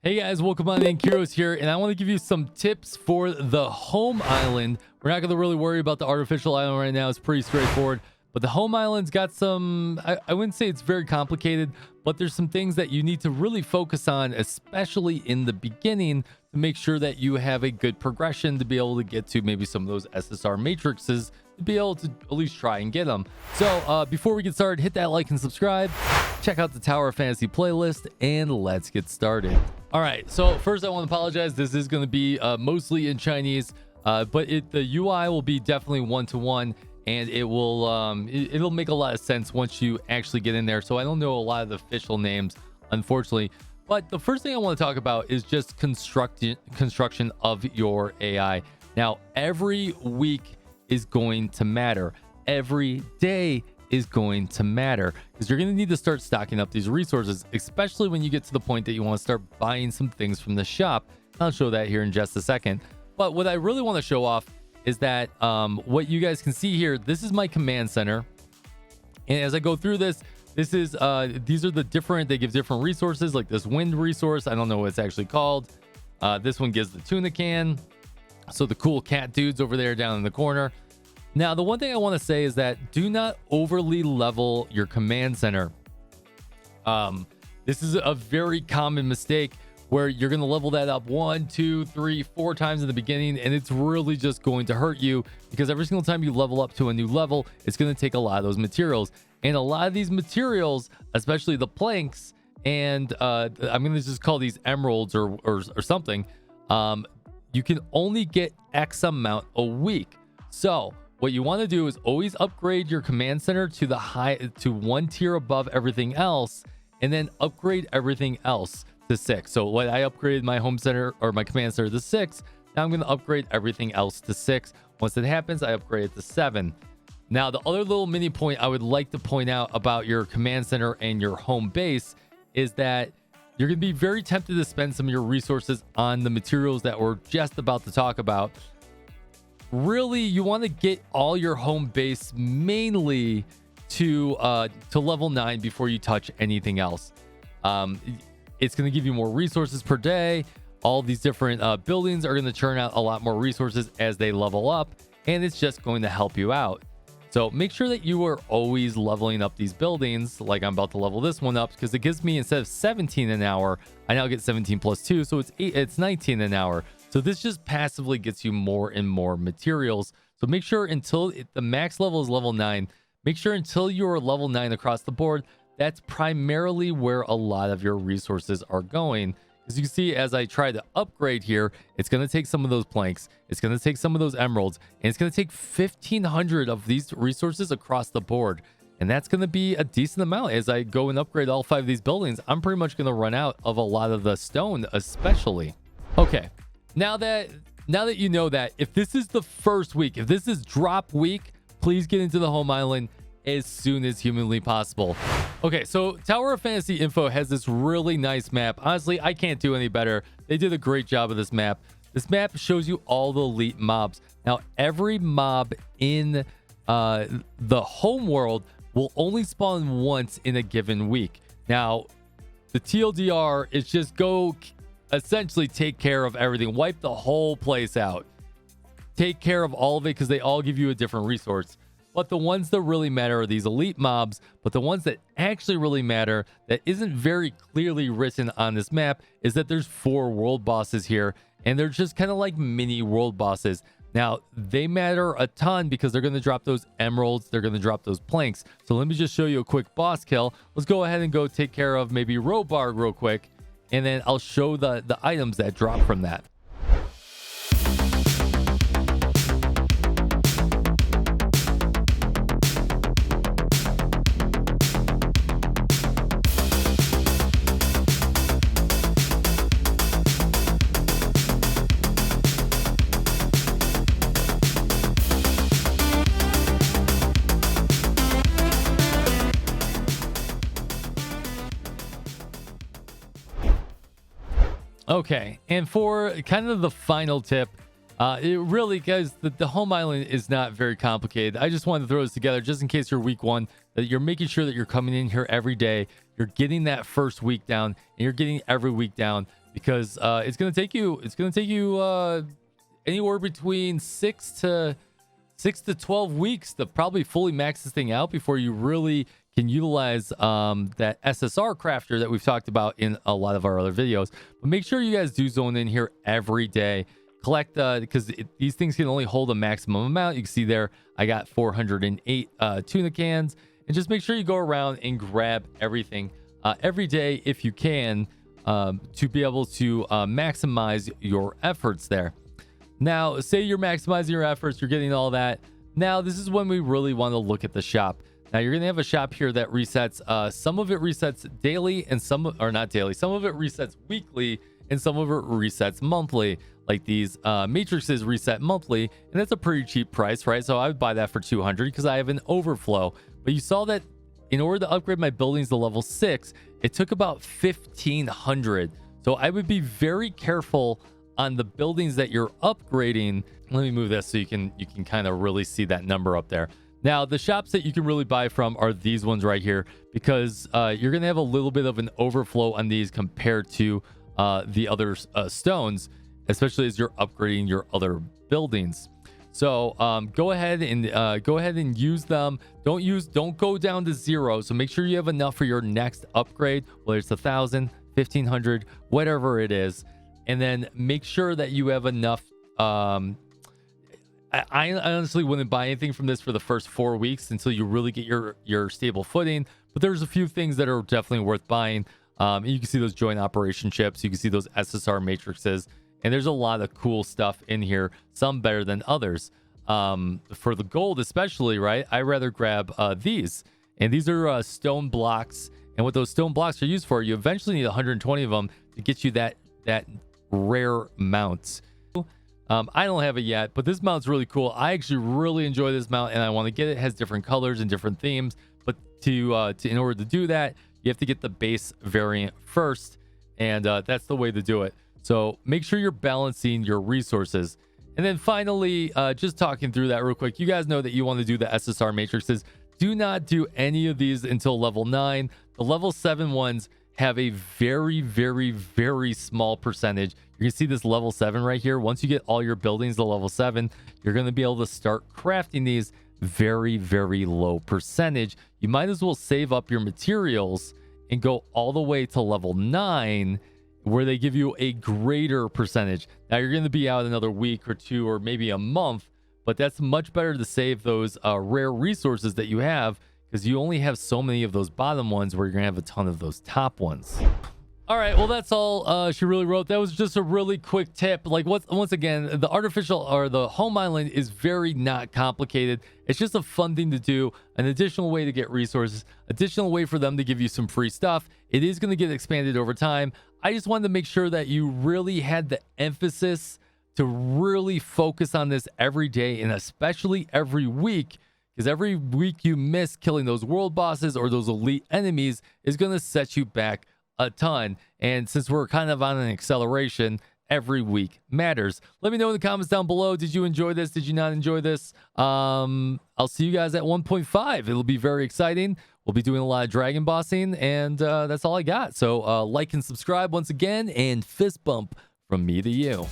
Hey guys, welcome on in. Kyrios here, and I want to give you some tips for the home island. We're not going to really worry about the artificial island right now. It's pretty straightforward, but the home island's got some, I wouldn't say it's very complicated, but there's some things that you need to really focus on, especially in the beginning, to make sure that you have a good progression to be able to get to maybe some of those SSR matrices, to be able to at least try and get them. So before we get started, hit that like and subscribe. Check out the Tower of Fantasy playlist, and let's get started. All right, so first I want to apologize. This is going to be mostly in Chinese, but the UI will be definitely one-to-one, and it will it'll make a lot of sense once you actually get in there. So I don't know a lot of the official names, unfortunately. But the first thing I want to talk about is just construction of your AI. Now, every week is going to matter. Every day is going to matter, because you're going to need to start stocking up these resources, especially when you get to the point that you want to start buying some things from the shop. I'll show that here in just a second. But what I really want to show off is that what you guys can see here, this is my command center. And as I go through this, this is these are the different, they give different resources, like this wind resource. I don't know what it's actually called. This one gives the tuna can. So the cool cat dudes over there down in the corner. Now, the one thing I want to say is that do not overly level your command center. This is a very common mistake where you're going to level that up 1, 2, 3, 4 times in the beginning, and it's really just going to hurt you, because every single time you level up to a new level, it's going to take a lot of those materials. And a lot of these materials, especially the planks, and I'm going to just call these emeralds or something, you can only get X amount a week. So what you want to do is always upgrade your command center to one tier above everything else, and then upgrade everything else to 6. So when I upgraded my home center or my command center to 6, now I'm going to upgrade everything else to 6. Once it happens, I upgrade it to 7. Now, the other little mini point I would like to point out about your command center and your home base is that you're going to be very tempted to spend some of your resources on the materials that we're just about to talk about. Really, you want to get all your home base mainly to level 9 before you touch anything else. It's going to give you more resources per day. All these different buildings are going to churn out a lot more resources as they level up, and it's just going to help you out. So make sure that you are always leveling up these buildings. Like I'm about to level this one up, because it gives me, instead of 17 an hour, I now get 17 plus 2, so it's 19 an hour. So this just passively gets you more and more materials. So make sure until the max level is level 9, make sure until you're level 9 across the board, that's primarily where a lot of your resources are going. As you can see, as I try to upgrade here, it's going to take some of those planks, it's going to take some of those emeralds, and it's going to take 1,500 of these resources across the board. And that's going to be a decent amount. As I go and upgrade all 5 of these buildings, I'm pretty much going to run out of a lot of the stone, especially. Okay. Now that you know that, if this is the first week, if this is drop week, please get into the home island as soon as humanly possible. Okay, so Tower of Fantasy Info has this really nice map. Honestly, I can't do any better. They did a great job of this map. This map shows you all the elite mobs. Now, every mob in the home world will only spawn once in a given week. Now, the TLDR is just go essentially take care of everything. Wipe the whole place out. Take care of all of it, because they all give you a different resource. But the ones that really matter are these elite mobs. But the ones that actually really matter, that isn't very clearly written on this map, is that there's 4 world bosses here. And they're just kind of like mini world bosses. Now, they matter a ton because they're going to drop those emeralds. They're going to drop those planks. So let me just show you a quick boss kill. Let's go ahead and go take care of maybe Robarg real quick. And then I'll show the items that drop from that. Okay, and for kind of the final tip, it really, guys, the home island is not very complicated. I just wanted to throw this together just in case you're week 1, that you're making sure that you're coming in here every day. You're getting that first week down, and you're getting every week down. because it's going to take you anywhere between 6 to 12 weeks to probably fully max this thing out before you really can utilize that SSR crafter that we've talked about in a lot of our other videos. But make sure you guys do zone in here every day. Collect because these things can only hold a maximum amount. You can see there I got 408 tuna cans, and just make sure you go around and grab everything every day if you can, to be able to maximize your efforts there. Now, say you're maximizing your efforts, you're getting all that. Now, this is when we really want to look at the shop. Now, you're going to have a shop here that resets. Some of it resets daily and some, or not daily. Some of it resets weekly and some of it resets monthly. Like these matrices reset monthly, and that's a pretty cheap price, right? So I would buy that for 200 because I have an overflow. But you saw that in order to upgrade my buildings to level 6, it took about 1,500. So I would be very careful on the buildings that you're upgrading. Let me move this so you can kind of really see that number up there. Now, the shops that you can really buy from are these ones right here, because you're going to have a little bit of an overflow on these compared to the other stones, especially as you're upgrading your other buildings. So go ahead and use them. Don't go down to 0. So make sure you have enough for your next upgrade, whether it's 1,000, 1,500, whatever it is. And then make sure that you have enough. I honestly wouldn't buy anything from this for the first 4 weeks until you really get your stable footing. But there's a few things that are definitely worth buying. You can see those joint operation chips. You can see those SSR matrices. And there's a lot of cool stuff in here, some better than others. For the gold especially, right? I rather grab these. And these are stone blocks. And what those stone blocks are used for, you eventually need 120 of them to get you that rare mount. I don't have it yet, but this mount's really cool. I actually really enjoy this mount, and I want to get it. It has different colors and different themes. But in order to do that, you have to get the base variant first, and that's the way to do it. So make sure you're balancing your resources. And then finally, just talking through that real quick, you guys know that you want to do the SSR matrices. Do not do any of these until level 9. The level 7 ones have a very, very, very small percentage. You can see this level 7 right here. Once you get all your buildings to level 7, you're going to be able to start crafting these very, very low percentage. You might as well save up your materials and go all the way to level 9, where they give you a greater percentage. Now, you're going to be out another week or 2 or maybe a month, but that's much better to save those rare resources that you have, because you only have so many of those bottom ones where you're going to have a ton of those top ones. All right, well, that's all she really wrote. That was just a really quick tip. Like, once again, the artificial or the home island is very not complicated. It's just a fun thing to do, an additional way to get resources, additional way for them to give you some free stuff. It is going to get expanded over time. I just wanted to make sure that you really had the emphasis to really focus on this every day, and especially every week, because every week you miss killing those world bosses or those elite enemies is going to set you back a ton. And since we're kind of on an acceleration, every week matters. Let me know in the comments down below. Did you enjoy this? Did you not enjoy this? I'll see you guys at 1.5. It'll be very exciting. We'll be doing a lot of dragon bossing, and that's all I got. So like and subscribe once again, and fist bump from me to you.